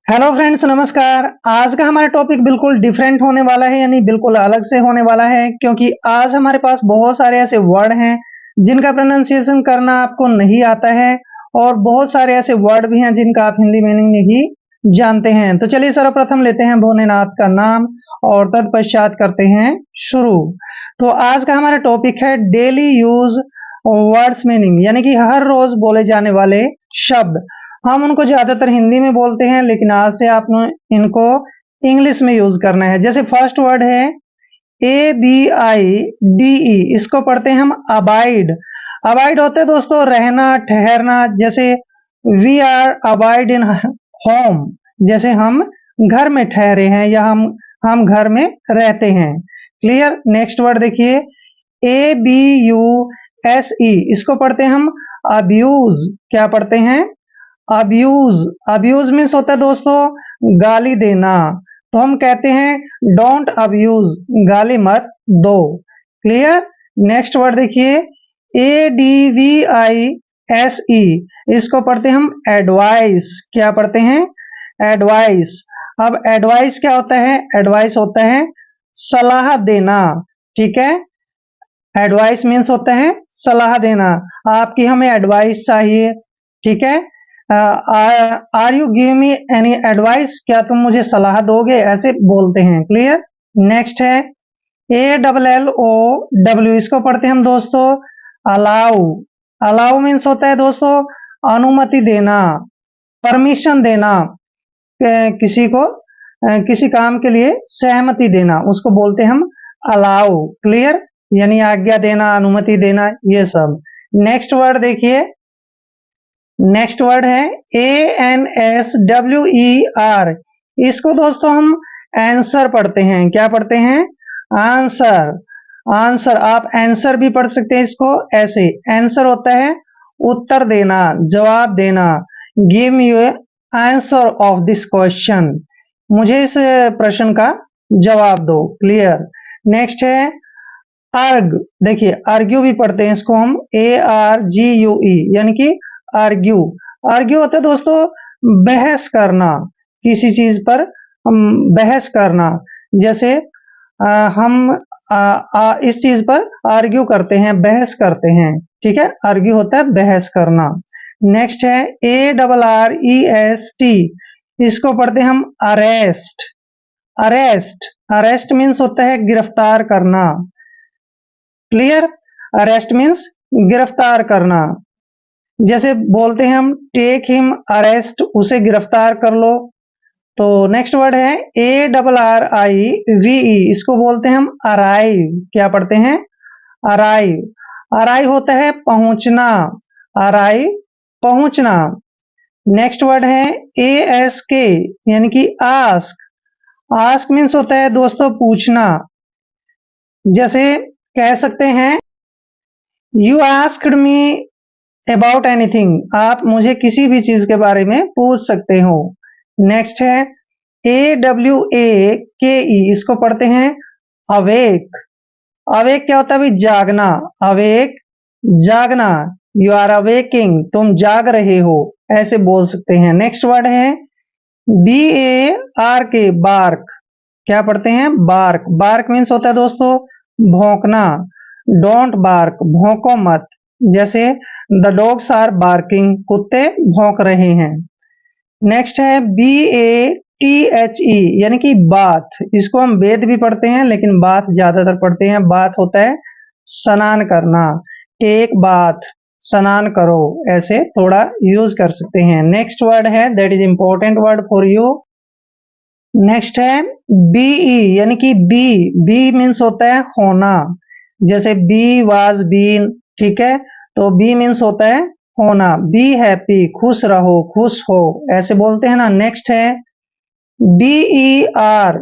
Hello friends, नमस्कार। आज का हमारा टॉपिक बिल्कुल डिफरेंट होने वाला है, यानी बिल्कुल अलग से होने वाला है, क्योंकि आज हमारे पास बहुत सारे ऐसे वर्ड हैं जिनका प्रोनाउंसिएशन करना आपको नहीं आता है और बहुत सारे ऐसे वर्ड भी हैं जिनका आप हिंदी मीनिंग नहीं जानते हैं। तो चलिए सर्वप्रथम लेते हैं भोलेनाथ का नाम और तत्पश्चात करते हैं शुरू। तो आज का हमारा टॉपिक है डेली यूज वर्ड्स मीनिंग, यानी कि हर रोज बोले जाने वाले शब्द। हम उनको ज्यादातर हिंदी में बोलते हैं, लेकिन आज से आपने इनको इंग्लिश में यूज करना है। जैसे फर्स्ट वर्ड है ABIDE, इसको पढ़ते हैं हम अबाइड। अबाइड होते हैं दोस्तों रहना, ठहरना। जैसे we are abide in home, जैसे हम घर में ठहरे हैं या हम घर में रहते हैं। क्लियर। नेक्स्ट वर्ड देखिए ABUSE, इसको पढ़ते हैं हम अब्यूज। क्या पढ़ते हैं? अब्यूज। अब्यूज मीन्स होता है दोस्तों गाली देना। तो हम कहते हैं डोंट अब्यूज, गाली मत दो। क्लियर। नेक्स्ट वर्ड देखिए ADVISE, इसको पढ़ते हैं हम एडवाइस। क्या पढ़ते हैं? एडवाइस। अब एडवाइस क्या होता है? एडवाइस होता है सलाह देना। ठीक है। एडवाइस मीन्स होता है सलाह देना। आपकी हमें एडवाइस चाहिए। ठीक है। Are you give me any advice, क्या तुम मुझे सलाह दोगे, ऐसे बोलते हैं। क्लियर। नेक्स्ट है ALLOW, इसको पढ़ते हैं हम दोस्तों अलाउ। अलाउ मीन्स होता है दोस्तों अनुमति देना, परमिशन देना, किसी को किसी काम के लिए सहमति देना, उसको बोलते हैं हम अलाउ। क्लियर। यानी आज्ञा देना, अनुमति देना, ये सब। नेक्स्ट वर्ड देखिए, नेक्स्ट वर्ड है ANSWER, इसको दोस्तों हम आंसर पढ़ते हैं। क्या पढ़ते हैं? आंसर। आंसर, आप आंसर भी पढ़ सकते हैं इसको ऐसे। आंसर होता है उत्तर देना, जवाब देना। Give me answer of this question, मुझे इस प्रश्न का जवाब दो। क्लियर। नेक्स्ट है अर्ग। देखिए आर्ग्यू भी पढ़ते हैं इसको हम ARGUE, यानी कि आर्ग्यू। आर्ग्यू होता है दोस्तों बहस करना, किसी चीज पर बहस करना। जैसे हम इस चीज पर आर्ग्यू करते हैं, बहस करते हैं। ठीक है। आर्ग्यू होता है बहस करना। नेक्स्ट है ARREST, इसको पढ़ते हैं हम अरेस्ट। अरेस्ट। अरेस्ट मीन्स होता है गिरफ्तार करना। क्लियर। अरेस्ट मीन्स गिरफ्तार करना। जैसे बोलते हैं हम टेक हिम अरेस्ट, उसे गिरफ्तार कर लो। तो नेक्स्ट वर्ड है ARRIVE, इसको बोलते हैं हम अराइव। क्या पढ़ते हैं? अराइव। अराइव होता है पहुंचना, अराइव पहुंचना। नेक्स्ट वर्ड है ASK, यानी कि आस्क। आस्क मीन्स होता है दोस्तों पूछना। जैसे कह सकते हैं you asked me about anything, आप मुझे किसी भी चीज के बारे में पूछ सकते हो। नेक्स्ट है AWAKE, इसको पढ़ते हैं अवेक। अवेक क्या होता है भाई? जागना। अवेक, जागना। यू आर अवेकिंग, तुम जाग रहे हो, ऐसे बोल सकते हैं। नेक्स्ट वर्ड है BARK, बार्क। क्या पढ़ते हैं? बार्क। बार्क मीन्स होता है दोस्तों भौंकना। डोंट बार्क, भौंको मत। जैसे द डॉग्स आर बार्किंग, कुत्ते भौंक रहे हैं। नेक्स्ट है BATHE, यानी कि बाथ। इसको हम वेद भी पढ़ते हैं, लेकिन बाथ ज्यादातर पढ़ते हैं। बाथ होता है स्नान करना। टेक बाथ, स्नान करो, ऐसे थोड़ा यूज कर सकते हैं। नेक्स्ट वर्ड है that is important word for you. Next है BE, यानी कि बी। बी मीन्स होता है होना। जैसे बी वाज बीन। ठीक है। तो बी मीन्स होता है होना। बी हैप्पी, खुश रहो, खुश हो, ऐसे बोलते हैं ना। नेक्स्ट है BEAR,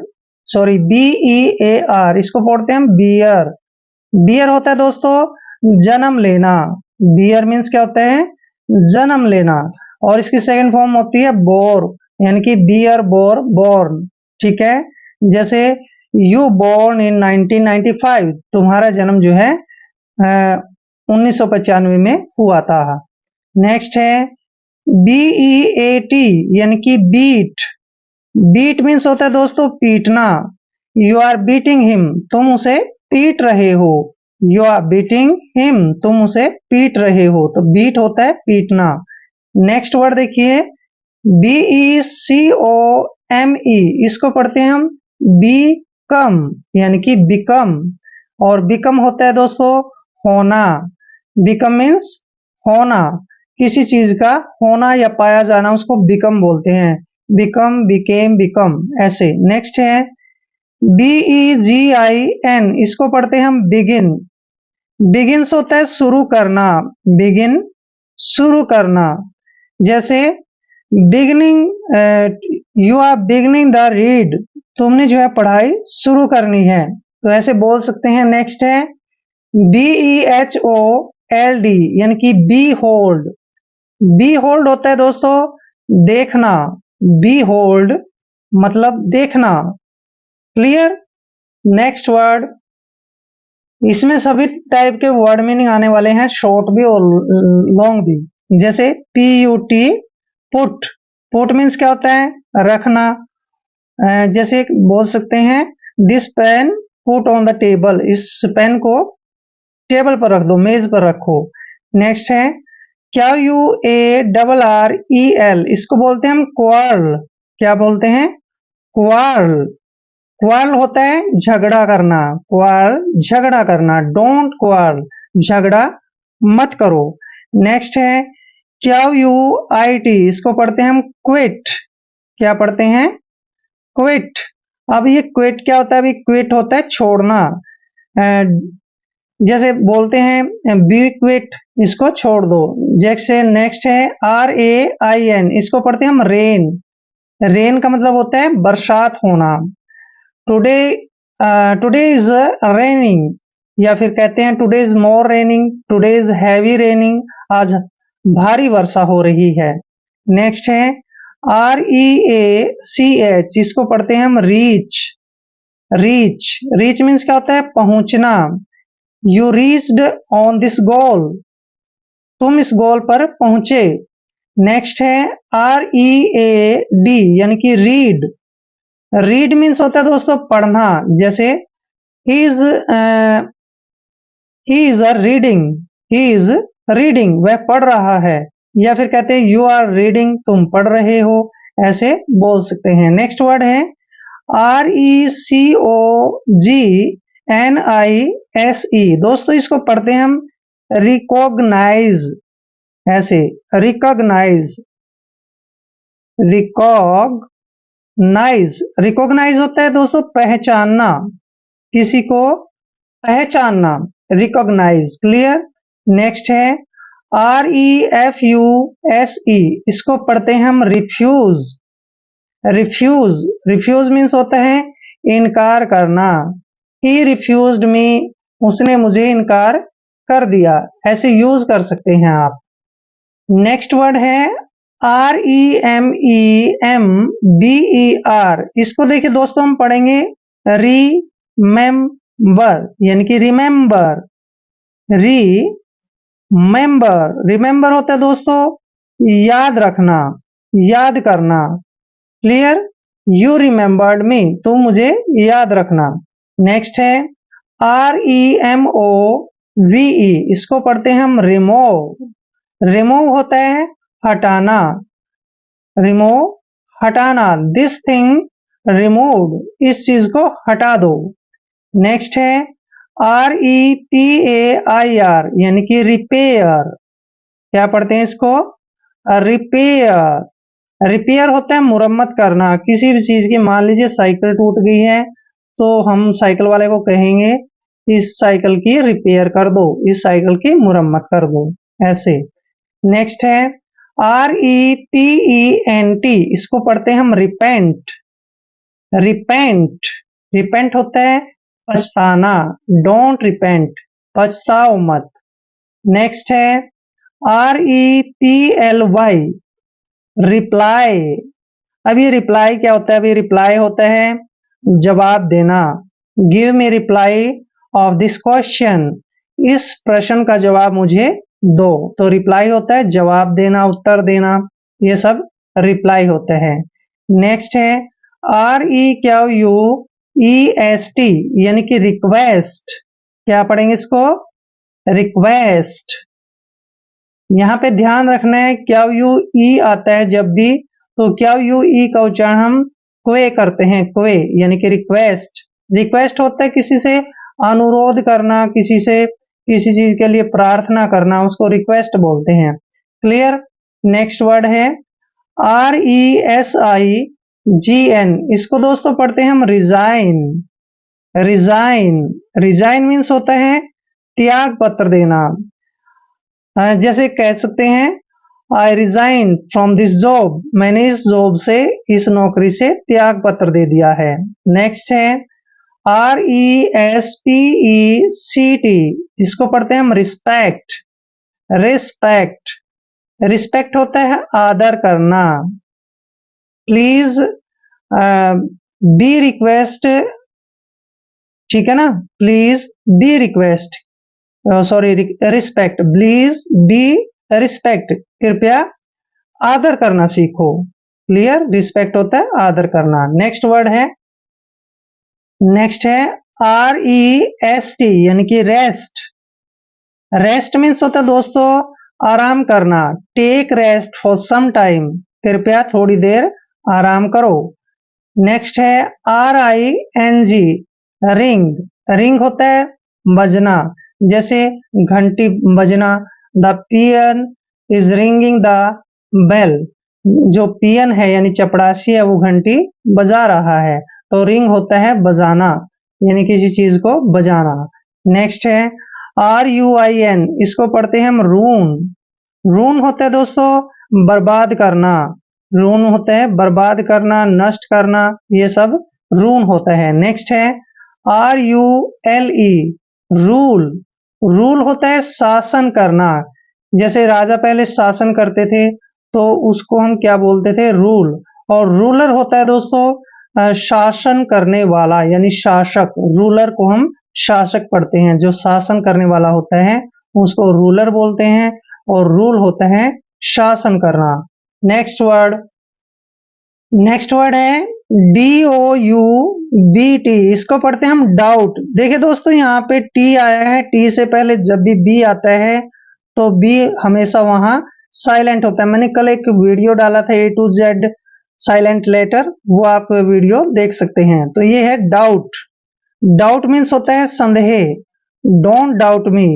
इसको पढ़ते हैं हम बियर। बियर होता है दोस्तों जन्म लेना। बियर मीन्स क्या होता है? जन्म लेना। और इसकी सेकंड फॉर्म होती है बोर, यानी कि बियर बोर, बोर्न। ठीक है। जैसे यू बोर्न इन 1995, तुम्हारा जन्म जो है 1995 में हुआ था। नेक्स्ट है BEAT, यानी कि बीट। बीट मीन्स होता है दोस्तों पीटना। यू आर बीटिंग हिम, तुम उसे पीट रहे हो। यू आर बीटिंग हिम, तुम उसे पीट रहे हो। तो बीट होता है पीटना। नेक्स्ट वर्ड देखिए, BECOME, इसको पढ़ते हैं हम बीकम, यानी कि बिकम। और बिकम होता है दोस्तों होना। बिकम मीन्स होना, किसी चीज का होना या पाया जाना उसको बिकम बोलते हैं। बिकम, बिकेम, बिकम, ऐसे। नेक्स्ट है BEGIN, इसको पढ़ते हैं हम बिगिन। बिगिन्स होता है शुरू करना। बिगिन, शुरू करना। जैसे beginning, you are beginning the read, तुमने जो है पढ़ाई शुरू करनी है, तो ऐसे बोल सकते हैं। नेक्स्ट है BEHOLD, यानी कि बी होल्ड। बी होल्ड होता है दोस्तों देखना। बी होल्ड मतलब देखना। क्लियर। नेक्स्ट वर्ड, इसमें सभी टाइप के वर्ड मीनिंग आने वाले हैं, शॉर्ट भी और लॉन्ग भी। जैसे PUT, पुट। पुट मीन्स क्या होता है रखना। जैसे बोल सकते हैं this pen put on the table, इस पेन को टेबल पर रख दो, मेज पर रखो। नेक्स्ट है QUARREL, इसको बोलते हैं हम क्वार्ल। क्या बोलते हैं क्वार्ल। क्वार्ल होता है झगड़ा करना। क्वार्ल झगड़ा करना। डोंट क्वार्ल, झगड़ा मत करो। नेक्स्ट है QUIT, इसको पढ़ते हैं हम क्विट। क्या पढ़ते हैं क्विट। अब ये क्विट क्या होता है, अभी क्विट होता है छोड़ना। जैसे बोलते हैं बी क्विट, इसको छोड़ दो। जैसे नेक्स्ट है RAIN, इसको पढ़ते हैं हम रेन। रेन का मतलब होता है बरसात होना। टुडे, टुडे इज रेनिंग, या फिर कहते हैं today is more raining, today is heavy raining, आज भारी वर्षा हो रही है। नेक्स्ट है REACH, इसको पढ़ते हैं हम रीच। रीच, रीच मीन्स क्या होता है पहुंचना। You reached on this goal, तुम इस गोल पर पहुंचे। नेक्स्ट है READ, यानी कि रीड। रीड मीन्स होता है दोस्तों पढ़ना। जैसे he is reading, he is reading, वह पढ़ रहा है। या फिर कहते हैं यू आर रीडिंग, तुम पढ़ रहे हो, ऐसे बोल सकते हैं। नेक्स्ट वर्ड है RECOGNISE, दोस्तों इसको पढ़ते हैं हम रिकॉग्नाइज। ऐसे रिकॉग्नाइज, रिकॉग्नाइज। रिकॉग्नाइज होता है दोस्तों पहचानना, किसी को पहचानना। रिकॉग्नाइज। क्लियर। नेक्स्ट है REFUSE, इसको पढ़ते हैं हम रिफ्यूज। रिफ्यूज, रिफ्यूज मीन्स होता है इनकार करना। ही रिफ्यूज्ड मी, उसने मुझे इनकार कर दिया, ऐसे यूज कर सकते हैं आप। नेक्स्ट वर्ड है REMEMBER, इसको देखिए दोस्तों हम पढ़ेंगे रिमेम्बर, यानी कि रिमेम्बर। रिमेम्बर, रिमेम्बर होता है दोस्तों याद रखना, याद करना। क्लियर। यू रिमेम्बर्ड मी, तुम मुझे याद रखना। नेक्स्ट है REMOVE, इसको पढ़ते हैं हम रिमूव। रिमूव होता है हटाना। रिमूव, हटाना। दिस थिंग रिमूव्ड, इस चीज को हटा दो। नेक्स्ट है REPAIR, यानी कि रिपेयर। क्या पढ़ते हैं इसको रिपेयर। रिपेयर होता है मुरम्मत करना किसी भी चीज की। मान लीजिए साइकिल टूट गई है, तो हम साइकिल वाले को कहेंगे इस साइकिल की रिपेयर कर दो, इस साइकिल की मुरम्मत कर दो, ऐसे। नेक्स्ट है REPENT, इसको पढ़ते हैं हम रिपेंट। रिपेंट, रिपेंट होता है पछताना। डोंट रिपेंट, पछताओ मत। नेक्स्ट है REPLY, रिप्लाई। अब ये रिप्लाई क्या होता है, अभी रिप्लाई होता है जवाब देना। Give me reply off this question, इस प्रश्न का जवाब मुझे दो। तो रिप्लाई होता है जवाब देना, उत्तर देना, ये सब रिप्लाई होता है। नेक्स्ट है REQUEST यानी कि रिक्वेस्ट। क्या पढ़ेंगे इसको? रिक्वेस्ट। यहाँ पे ध्यान रखना है QUE आता है जब भी, तो QUE का उच्चारण हम क्वे करते हैं, क्वे यानी कि रिक्वेस्ट। रिक्वेस्ट होता है किसी से अनुरोध करना, किसी से किसी चीज के लिए प्रार्थना करना, उसको रिक्वेस्ट बोलते हैं। क्लियर? नेक्स्ट वर्ड है RESIGN। इसको दोस्तों पढ़ते हैं हम रिजाइन। रिजाइन, रिजाइन मीन्स होता है त्याग पत्र देना। जैसे कह सकते हैं I resign from this job, मैंने इस जॉब से, इस नौकरी से त्याग पत्र दे दिया है। नेक्स्ट है RESPECT। इसको पढ़ते हैं हम रिस्पेक्ट। रिस्पेक्ट, रिस्पेक्ट होता है आदर करना। प्लीज बी रिक्वेस्ट, ठीक है ना, please be request, sorry respect, please be respect, कृपया आदर करना सीखो। क्लियर? रिस्पेक्ट होता है आदर करना। नेक्स्ट वर्ड है, नेक्स्ट है REST यानी कि रेस्ट। रेस्ट मीन्स होता है दोस्तों आराम करना। Take rest for some time, कृपया थोड़ी देर आराम करो। नेक्स्ट है RING, रिंग। रिंग होता है बजना, जैसे घंटी बजना। The peon is ringing the bell, जो पियन है यानी चपड़ासी है वो घंटी बजा रहा है। तो रिंग होता है बजाना यानी किसी चीज को बजाना। नेक्स्ट है RUIN, इसको पढ़ते हैं हम रून। रून होता है दोस्तों बर्बाद करना। रून होता है बर्बाद करना, नष्ट करना, ये सब रून होता है। नेक्स्ट है RULE, रूल। रूल होता है शासन करना। जैसे राजा पहले शासन करते थे तो उसको हम क्या बोलते थे? रूल। और रूलर होता है दोस्तों शासन करने वाला यानी शासक। रूलर को हम शासक पढ़ते हैं, जो शासन करने वाला होता है उसको रूलर बोलते हैं, और रूल होता है शासन करना। नेक्स्ट वर्ड, नेक्स्ट वर्ड है DOUBT, इसको पढ़ते हैं हम डाउट। देखिए दोस्तों यहाँ पे टी आया है, टी से पहले जब भी बी आता है तो बी हमेशा वहां साइलेंट होता है। मैंने कल एक वीडियो डाला था A to Z silent letter, वो आप वीडियो देख सकते हैं। तो ये है डाउट। डाउट मीन्स होता है संदेह। डोंट डाउट मी,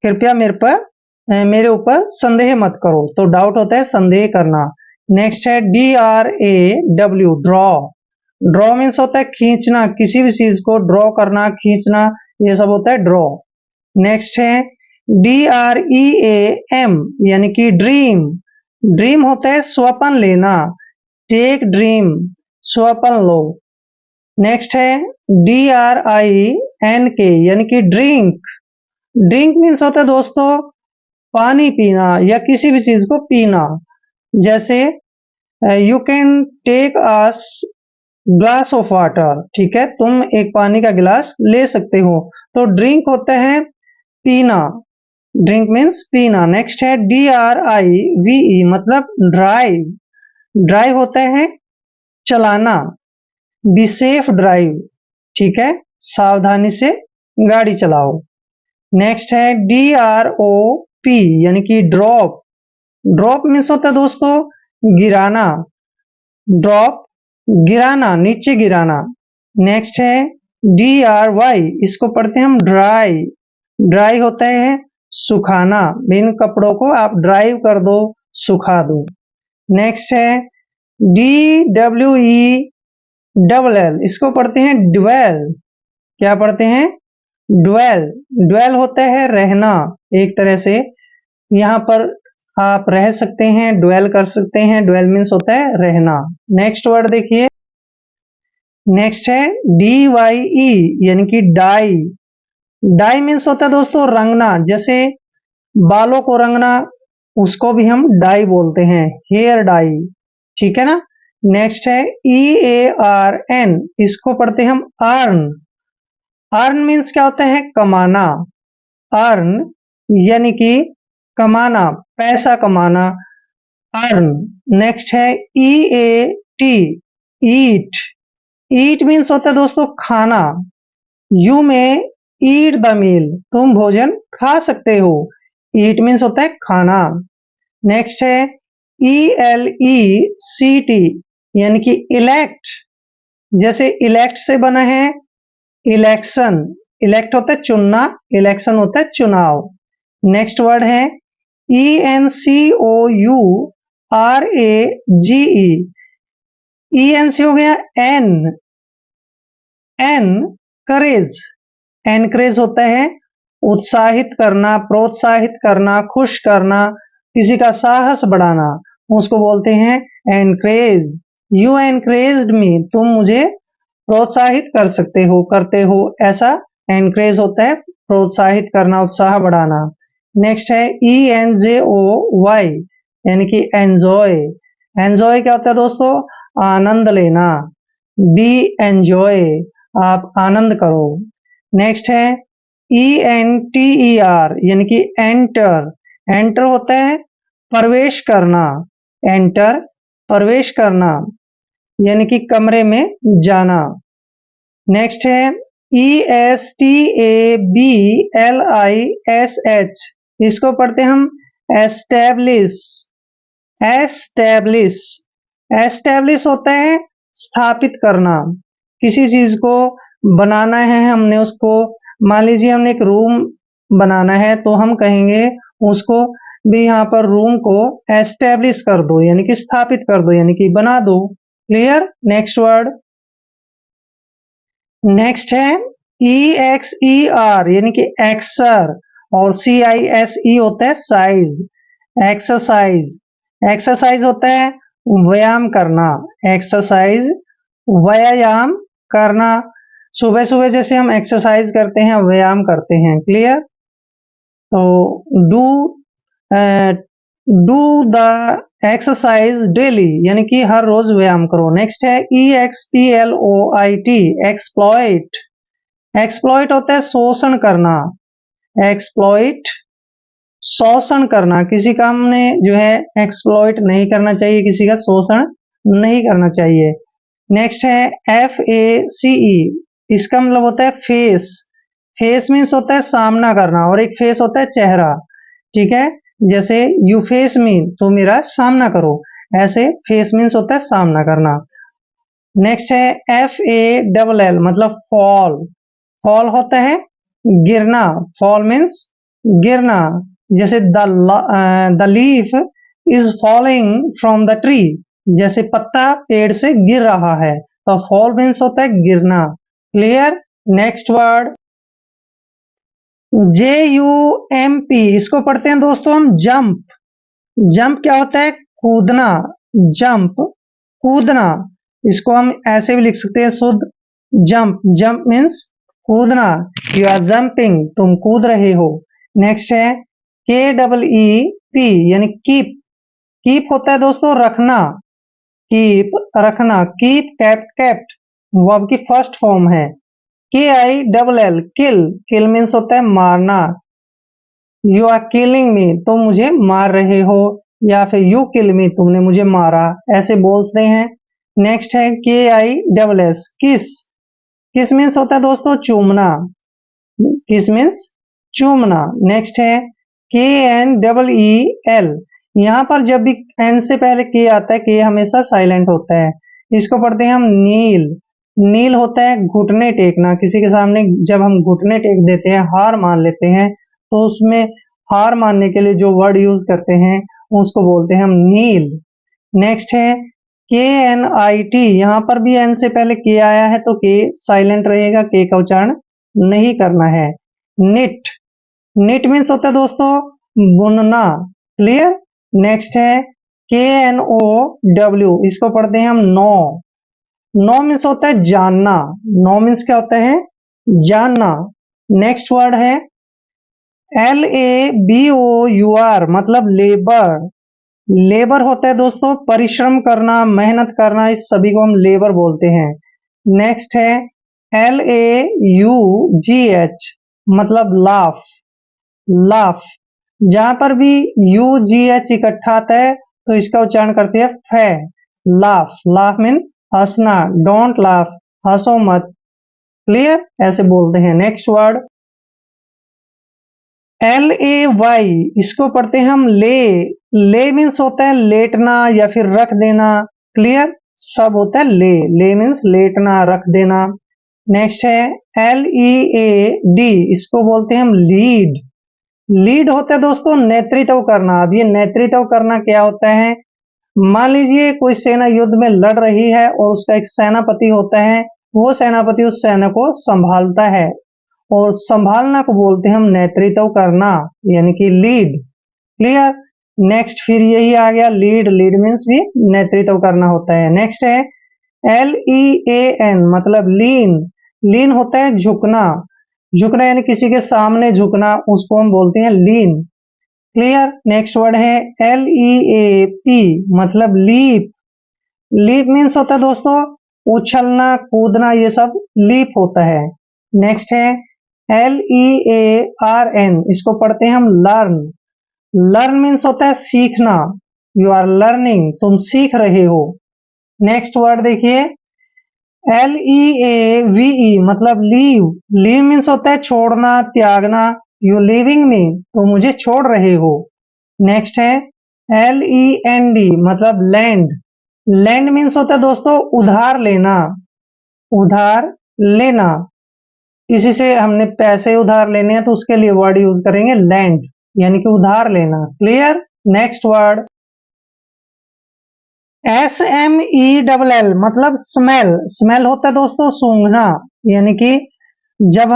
कृपया मेरे ऊपर संदेह मत करो। तो डाउट होता है संदेह करना। नेक्स्ट है DRAW, ड्रॉ। ड्रॉ मीन्स होता है खींचना, किसी भी चीज को ड्रॉ करना, खींचना, ये सब होता है ड्रॉ। नेक्स्ट है DREAM यानी कि ड्रीम। ड्रीम होता है स्वप्न लेना। टेक ड्रीम, स्वप्न लो। नेक्स्ट है DRINK यानी कि ड्रिंक। ड्रिंक मीन्स होता है दोस्तों पानी पीना या किसी भी चीज को पीना। जैसे you can take a glass of water, ठीक है, तुम एक पानी का गिलास ले सकते हो। तो ड्रिंक होता है पीना। ड्रिंक मीन्स पीना। नेक्स्ट है DRIVE मतलब ड्राइव। ड्राइव होता है चलाना। बी सेफ ड्राइव, ठीक है, सावधानी से गाड़ी चलाओ। नेक्स्ट है DROP यानी कि ड्रॉप। ड्रॉप मीन्स होता है दोस्तों गिराना। ड्रॉप, गिराना, नीचे गिराना। नेक्स्ट है DRY, इसको पढ़ते हैं हम ड्राई। ड्राई होता है सुखाना। इन कपड़ों को आप ड्राइव कर दो, सुखा दो। नेक्स्ट है DWELL, इसको पढ़ते हैं ड्वेल। क्या पढ़ते हैं? ड्वेल। ड्वेल होता है रहना, एक तरह से यहाँ पर आप रह सकते हैं, ड्वेल कर सकते हैं। ड्वेल मीन्स होता है रहना। नेक्स्ट वर्ड देखिए, नेक्स्ट है DYE यानी कि डाई। डाई मीन्स होता है दोस्तों रंगना। जैसे बालों को रंगना, उसको भी हम डाई बोलते हैं, हेयर डाई, ठीक है ना। नेक्स्ट है EARN, इसको पढ़ते हैं हम अर्न। अर्न मीन्स क्या होता है? कमाना। अर्न यानी कि कमाना, पैसा कमाना, अर्न। नेक्स्ट है EAT, ईट। ईट मीन्स होता है दोस्तों खाना। यू में ईट द मील, तुम भोजन खा सकते हो। ईट मीन्स होता है खाना। नेक्स्ट है ELECT यानी कि इलेक्ट। जैसे इलेक्ट से बना है इलेक्शन, इलेक्ट होता है चुनना, इलेक्शन होता है चुनाव। नेक्स्ट वर्ड है ENCOURAGE। ENC हो गया एन, एन करेज। एनकरेज होता है उत्साहित करना, प्रोत्साहित करना, खुश करना, किसी का साहस बढ़ाना, उसको बोलते हैं एनकरेज। यू एनकरेज्ड मी, तुम मुझे प्रोत्साहित कर सकते हो, करते हो, ऐसा एनकरेज होता है प्रोत्साहित करना, उत्साह बढ़ाना। नेक्स्ट है ENJOY यानी कि एंजॉय। एंजॉय क्या होता है दोस्तों? आनंद लेना। बी एंजॉय, आप आनंद करो। नेक्स्ट है ENTER यानी कि एंटर। एंटर होता है प्रवेश करना, एंटर प्रवेश करना यानी कि कमरे में जाना। नेक्स्ट है ESTABLISH, इसको पढ़ते हम एस्टैब्लिश। एस्टैब्लिश, एस्टैब्लिश होता है स्थापित करना। किसी चीज को बनाना है हमने, उसको मान लीजिए हमने एक रूम बनाना है तो हम कहेंगे उसको भी यहाँ पर रूम को एस्टैब्लिश कर दो यानी कि स्थापित कर दो यानी कि बना दो। क्लियर? Next word. नेक्स्ट है EXER यानी कि एक्सर, और CISE होता है साइज, एक्सरसाइज। एक्सरसाइज होता है व्यायाम करना, एक्सरसाइज व्यायाम करना। सुबह सुबह जैसे हम एक्सरसाइज करते हैं, व्यायाम करते हैं। क्लियर? तो डू द एक्सरसाइज डेली यानी कि हर रोज व्यायाम करो। नेक्स्ट है EXPLOIT, एक्सप्लॉइट। एक्सप्लॉइट होता है शोषण करना, एक्सप्लॉइट शोषण करना। किसी का हमने जो है एक्सप्लॉइट नहीं करना चाहिए, किसी का शोषण नहीं करना चाहिए। नेक्स्ट है FACE, इसका मतलब होता है फेस। फेस मीन्स होता है सामना करना, और एक फेस होता है चेहरा। ठीक है, जैसे यू फेस मी, तो मेरा सामना करो, ऐसे फेस मीन्स होता है सामना करना। नेक्स्ट है FALL मतलब फॉल। फॉल होता है गिरना, फॉल मीन्स गिरना। जैसे the leaf is falling from the tree, जैसे पत्ता पेड़ से गिर रहा है, तो फॉल मीन्स होता है गिरना। क्लियर? नेक्स्ट वर्ड JUMP, इसको पढ़ते हैं दोस्तों हम जंप। जंप क्या होता है? कूदना। जंप कूदना, इसको हम ऐसे भी लिख सकते हैं शुद्ध जंप। जंप मीन्स कूदना, यू आर जंपिंग, तुम कूद रहे हो। नेक्स्ट है KEEP यानी कीप। कीप होता है दोस्तों रखना, कीप रखना। कीप केप्ट, केप्ट वर्ब की फर्स्ट फॉर्म है। KILL किल, किल मीन्स होता है मारना। यू आर किलिंग मी, तुम मुझे मार रहे हो, या फिर यू किल मी, तुमने मुझे मारा, ऐसे बोलते हैं। नेक्स्ट है KISS किस। किस मीन्स होता है दोस्तों चूमना, किस मीन्स चूमना। नेक्स्ट है KNEEL, यहाँ पर जब भी एन से पहले के आता है, के हमेशा साइलेंट होता है। इसको पढ़ते हैं हम नील। नील होता है घुटने टेकना, किसी के सामने जब हम घुटने टेक देते हैं, हार मान लेते हैं, तो उसमें हार मानने के लिए जो वर्ड यूज करते हैं उसको बोलते हैं हम नील। नेक्स्ट है KNIT, यहाँ पर भी एन से पहले के आया है तो के साइलेंट रहेगा, के का उच्चारण नहीं करना है। निट, निट मीन्स होता है दोस्तों बुनना। क्लियर? नेक्स्ट है KNOW, इसको पढ़ते हैं हम नो। नो मीन्स होता है जानना, नो मीन्स क्या होता है? जानना। नेक्स्ट वर्ड है LABOUR मतलब लेबर। लेबर होता है दोस्तों परिश्रम करना, मेहनत करना, इस सभी को हम लेबर बोलते हैं। नेक्स्ट है LAUGH मतलब लाफ। लाफ, जहां पर भी UGH इकट्ठा आता है तो इसका उच्चारण करते हैं फै, लाफ। लाफ मीन हंसना, डोंट लाफ, हंसो मत। क्लियर, ऐसे बोलते हैं। नेक्स्ट वर्ड LAY, इसको पढ़ते हैं हम ले। ले मीन्स होता है लेटना या फिर रख देना। क्लियर, सब होता है ले। ले मीन्स लेटना, रख देना। नेक्स्ट है LEAD, इसको बोलते हैं हम लीड। लीड होता है दोस्तों नेतृत्व करना। अब ये नेतृत्व करना क्या होता है, मान लीजिए कोई सेना युद्ध में लड़ रही है और उसका एक सेनापति होता है, वो सेनापति उस सेना को संभालता है, और संभालना को बोलते हैं हम नेतृत्व करना, यानी कि लीड। क्लियर। नेक्स्ट फिर यही आ गया लीड। लीड मीन्स भी नेतृत्व करना होता है। नेक्स्ट है LEAN, मतलब लीन। लीन होता है झुकना। झुकना यानी किसी के सामने झुकना, उसको हम बोलते हैं लीन। क्लियर। नेक्स्ट वर्ड है LEAP, मतलब लीप। लीप मीन्स होता है दोस्तों उछलना, कूदना, ये सब लीप होता है। नेक्स्ट है LEARN, इसको पढ़ते हैं हम लर्न। लर्न मीन्स होता है सीखना। यू आर लर्निंग, तुम सीख रहे हो। नेक्स्ट वर्ड देखिए LEAVE, मतलब लीव। लीव मीन्स होता है छोड़ना, त्यागना। यू लिविंग मी, तो मुझे छोड़ रहे हो। नेक्स्ट है LEND, मतलब लैंड। लैंड मीन्स होता है दोस्तों उधार लेना। उधार लेना, किसी से हमने पैसे उधार लेने हैं तो उसके लिए वर्ड यूज करेंगे लैंड, यानी कि उधार लेना। क्लियर। नेक्स्ट वर्ड SMELL, मतलब स्मेल। स्मेल होता है दोस्तों सूंघना, यानी कि जब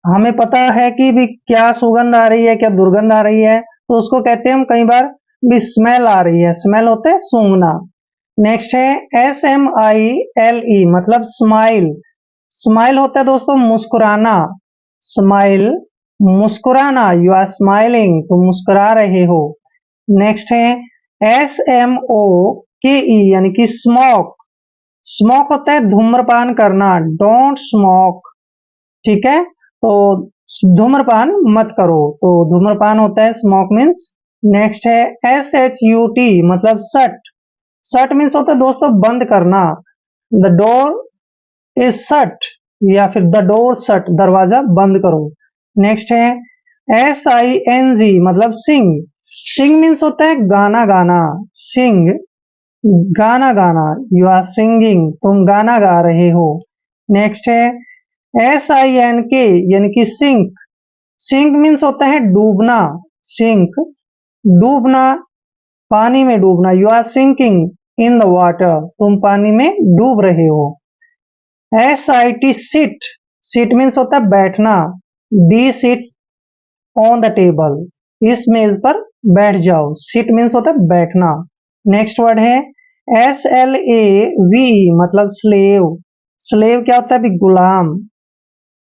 हमें पता है कि भी क्या सुगंध आ रही है, क्या दुर्गंध आ रही है, तो उसको कहते हैं हम कई बार भी स्मेल आ रही है। स्मेल होता है सूंघना। नेक्स्ट है SMILE, मतलब स्माइल। स्माइल होता है दोस्तों मुस्कुराना। स्माइल, मुस्कुराना। यू आर स्माइलिंग, तुम मुस्कुरा रहे हो। नेक्स्ट है SMOKE, यानी कि स्मोक। स्मोक होता है धूम्रपान करना। डोंट स्मोक, ठीक है, तो धूम्रपान मत करो, तो धूम्रपान होता है स्मोक मीन्स। नेक्स्ट है SHUT, मतलब शट। शट मीन्स होता है दोस्तों बंद करना। द डोर इज शट, या फिर द डोर शट, दरवाजा बंद करो। नेक्स्ट है SING, मतलब सिंग। सिंग मीन्स होता है गाना गाना। सिंग, गाना गाना। यू आर सिंगिंग, तुम गाना गा रहे हो। नेक्स्ट है SINK, यानी कि सिंक। सिंक मीन्स होता है डूबना। सिंक, डूबना, पानी में डूबना। You are sinking in the water, तुम पानी में डूब रहे हो। SIT, seat. सिट मीन्स होता है बैठना। Be sit on the table, इस मेज पर बैठ जाओ। सिट मीन्स होता है बैठना। नेक्स्ट वर्ड है SLAVE, मतलब स्लेव। स्लेव क्या होता है भी गुलाम।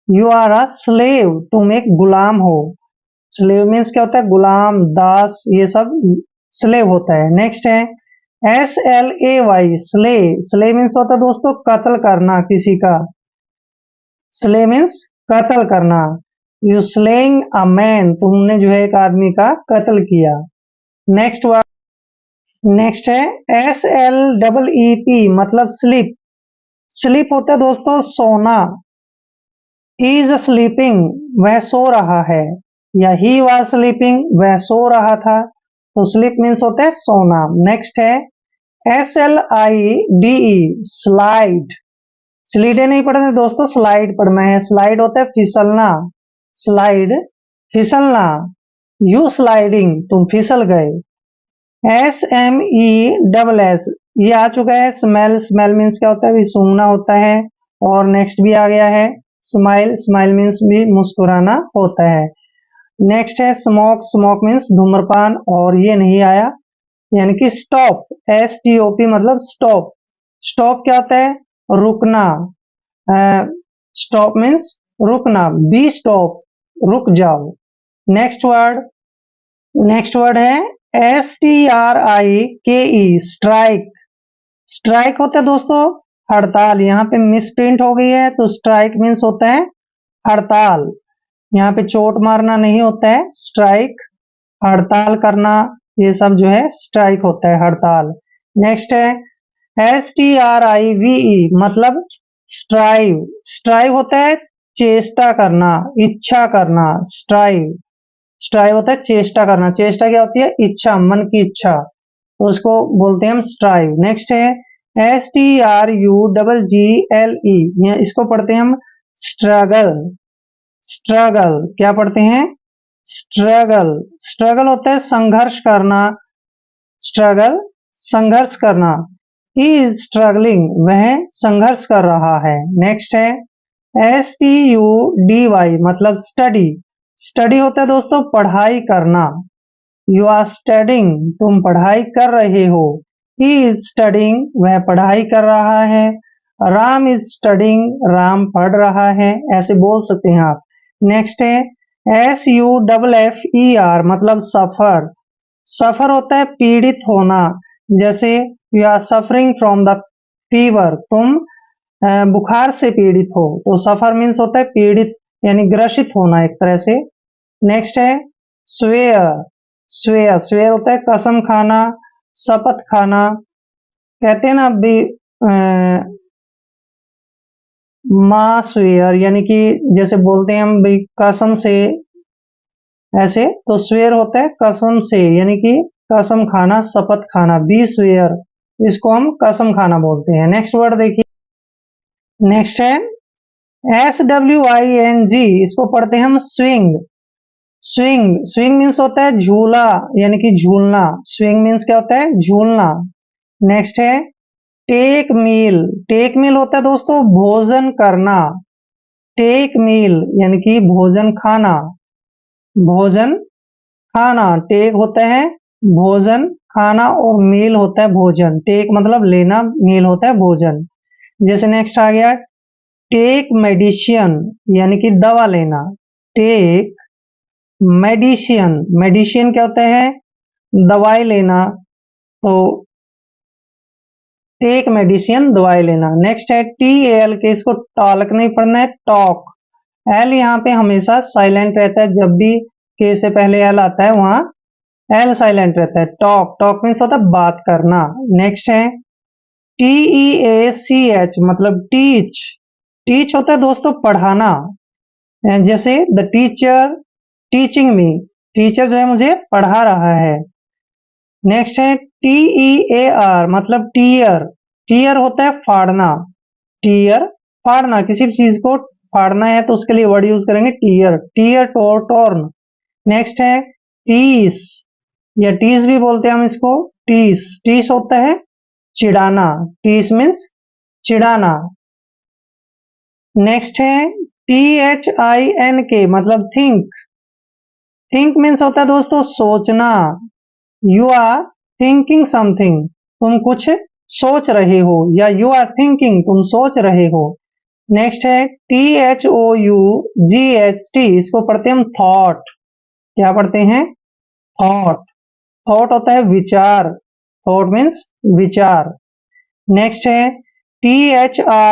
यू आर अ स्लेव, तुम एक गुलाम हो। स्लेव मीन्स क्या होता है गुलाम, दास, ये सब स्लेव होता है। नेक्स्ट है SLAY, स्ले। स्ले मीन्स होता है दोस्तों कत्ल करना किसी का। स्ले मीन्स कत्ल करना। यू स्लेइंग अ मैन, तुमने जो है एक आदमी का कत्ल किया। नेक्स्ट वर्ड, नेक्स्ट है SLEEP, मतलब स्लीप। स्लीप होता है दोस्तों सोना। ही इज स्लीपिंग, वह सो रहा है, या ही वाज स्लीपिंग, वह सो रहा था। तो स्लीप मीन्स होता है सोना। नेक्स्ट है SLIDE, स्लाइड। स्लीडे नहीं पढ़ना दोस्तों, स्लाइड पढ़ना है। स्लाइड होता है फिसलना। स्लाइड, फिसलना। यू स्लाइडिंग, तुम फिसल गए। SMESS, ये आ चुका है स्मेल। स्मेल मीन्स क्या होता है भी सूंघना होता है। और नेक्स्ट भी आ गया है स्माइल। स्माइल मीन्स भी मुस्कुराना होता है। नेक्स्ट है स्मोक। स्मोक मीन्स धूम्रपान, और ये नहीं आया, यानी कि स्टॉप। STOP, मतलब स्टॉप। स्टॉप क्या होता है रुकना। स्टॉप मीन्स रुकना। बी स्टॉप, रुक जाओ। नेक्स्ट वर्ड, नेक्स्ट वर्ड है STRIKE, स्ट्राइक। स्ट्राइक होता है दोस्तों हड़ताल। यहाँ पे मिस प्रिंट हो गई है, तो स्ट्राइक मीन्स होता है हड़ताल। यहाँ पे चोट मारना नहीं होता है। स्ट्राइक, हड़ताल करना, ये सब जो है स्ट्राइक होता है, हड़ताल। नेक्स्ट है STRIVE, मतलब स्ट्राइव, स्ट्राइव होता है चेष्टा करना, इच्छा करना। स्ट्राइव, स्ट्राइव होता है चेष्टा करना। चेष्टा क्या होती है? इच्छा, मन की इच्छा, तो उसको बोलते हैं हम स्ट्राइव। नेक्स्ट है STRUGGLE, इसको पढ़ते हैं हम स्ट्रगल। स्ट्रगल क्या पढ़ते हैं? स्ट्रगल, स्ट्रगल होता है संघर्ष करना। स्ट्रगल संघर्ष करना। ही इज स्ट्रगलिंग, वह संघर्ष कर रहा है। नेक्स्ट है STUDY, मतलब स्टडी। स्टडी होता है दोस्तों पढ़ाई करना। यू आर स्टडिंग, तुम पढ़ाई कर रहे हो। ही इज स्टडिंग, वह पढ़ाई कर रहा है। राम इज स्टडिंग, राम पढ़ रहा है, ऐसे बोल सकते हैं आप। नेक्स्ट है SUFFER, मतलब सफर। सफर होता है पीड़ित होना। जैसे you are suffering from the fever, तुम बुखार से पीड़ित हो, तो सफर मीन्स होता है पीड़ित यानी ग्रसित होना एक तरह से। नेक्स्ट है स्वेयर। स्वेयर, स्वेयर होता है कसम खाना, शपथ खाना। कहते हैं ना अभी माँ स्वेयर, यानी कि जैसे बोलते हैं हम भाई कसम से, ऐसे तो स्वेयर होता है कसम से, यानी कि कसम खाना, शपथ खाना। बी स्वेयर, इसको हम कसम खाना बोलते हैं। नेक्स्ट वर्ड देखिए, नेक्स्ट है SWING, इसको पढ़ते हैं हम स्विंग। स्विंग, स्विंग मीन्स होता है झूला, यानी कि झूलना। स्विंग मीन्स क्या होता है? झूलना। नेक्स्ट है टेक मील। टेक मील होता है दोस्तों भोजन करना। टेक मील यानी कि भोजन खाना। भोजन खाना, टेक होता है भोजन खाना और मील होता है भोजन। टेक मतलब लेना, मील होता है भोजन। जैसे नेक्स्ट आ गया टेक मेडिसिन, यानी कि दवा लेना। टेक मेडिसिन, मेडिसिन क्या होता है? दवाई लेना, तो टेक मेडिसिन दवाई लेना। नेक्स्ट है TAL के, इसको टॉलक नहीं पढ़ना है, टॉक। एल यहाँ पे हमेशा साइलेंट रहता है, जब भी के से पहले एल आता है वहां एल साइलेंट रहता है। टॉक, टॉक मीन्स होता है बात करना। नेक्स्ट है TEACH, मतलब टीच। टीच होता है दोस्तों पढ़ाना। जैसे the teacher teaching me, teacher जो है मुझे पढ़ा रहा है। नेक्स्ट है TEAR, मतलब टीयर। टीयर होता है फाड़ना। टीयर, फाड़ना, किसी भी चीज को फाड़ना है तो उसके लिए वर्ड यूज करेंगे टीयर। Tear, torn. नेक्स्ट है टीस, या टीस भी बोलते हैं हम इसको। टीस, टीस होता है चिढ़ाना। टीस मीन्स चिढ़ाना। नेक्स्ट है THINK, मतलब थिंक। थिंक मीन्स होता है दोस्तों सोचना। यू आर थिंकिंग समथिंग, तुम कुछ सोच रहे हो, या यू आर थिंकिंग, तुम सोच रहे हो। नेक्स्ट है THOUGHT, इसको पढ़ते हैं हम थॉट। क्या पढ़ते हैं? थॉट। थॉट होता है विचार। थॉट मीन्स विचार। नेक्स्ट है THREATEN,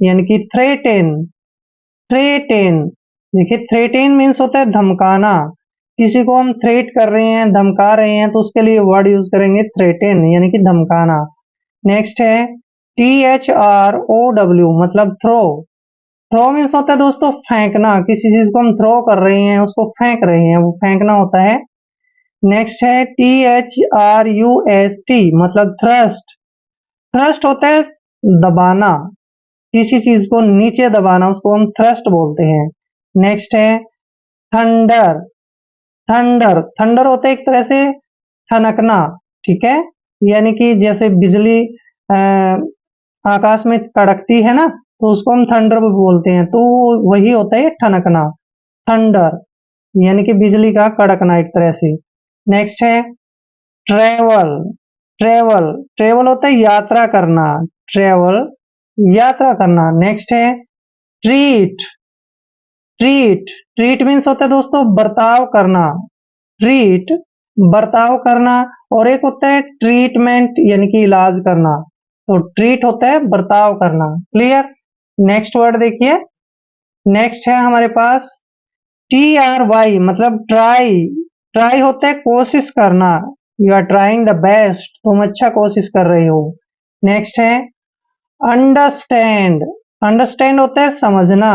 यानी कि थ्रेटेन। थ्रेटेन, देखिए थ्रेटेन मीन्स होता है धमकाना। किसी को हम थ्रेट कर रहे हैं, धमका रहे हैं, तो उसके लिए वर्ड यूज करेंगे थ्रेटेन, यानी कि धमकाना। नेक्स्ट है THROW, मतलब थ्रो। थ्रो मीन्स होता है दोस्तों फेंकना। किसी चीज को हम थ्रो कर रहे हैं, उसको फेंक रहे हैं, वो फेंकना होता है। नेक्स्ट है THRUST, मतलब थ्रस्ट। थ्रस्ट होता है दबाना, किसी चीज को नीचे दबाना, उसको हम थ्रस्ट बोलते हैं। नेक्स्ट है थंडर। थंडर, थंडर होता है एक तरह से ठनकना, ठीक है, यानी कि जैसे बिजली आकाश में कड़कती है ना, तो उसको हम थंडर बोलते हैं, तो वही होता है ठनकना। थंडर यानी कि बिजली का कड़कना एक तरह से। नेक्स्ट है ट्रेवल। ट्रेवल, ट्रेवल होता है यात्रा करना। ट्रेवल, यात्रा करना। नेक्स्ट है ट्रीट। ट्रीट, ट्रीट मीन्स होता है दोस्तों बर्ताव करना। ट्रीट, बर्ताव करना। और एक होता है ट्रीटमेंट, यानी कि इलाज करना। तो ट्रीट होता है बर्ताव करना। क्लियर? नेक्स्ट वर्ड देखिए, नेक्स्ट है हमारे पास TRY, मतलब ट्राई। ट्राई होता है कोशिश करना। You are trying the best, तुम अच्छा कोशिश कर रहे हो। नेक्स्ट है अंडरस्टैंड, अंडरस्टैंड होता है समझना,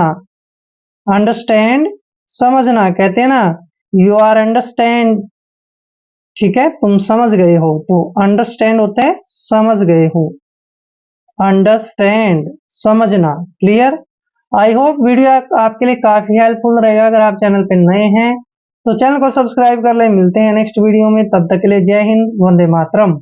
अंडरस्टैंड समझना, कहते हैं ना यू आर अंडरस्टैंड, ठीक है, तुम समझ गए हो, तो अंडरस्टैंड होता है समझ गए हो, अंडरस्टैंड समझना। क्लियर? आई होप वीडियो आपके लिए काफी हेल्पफुल रहेगा। अगर आप चैनल पे नए हैं तो चैनल को सब्सक्राइब कर ले। मिलते हैं नेक्स्ट वीडियो में, तब तक के लिए जय हिंद, वंदे मातरम।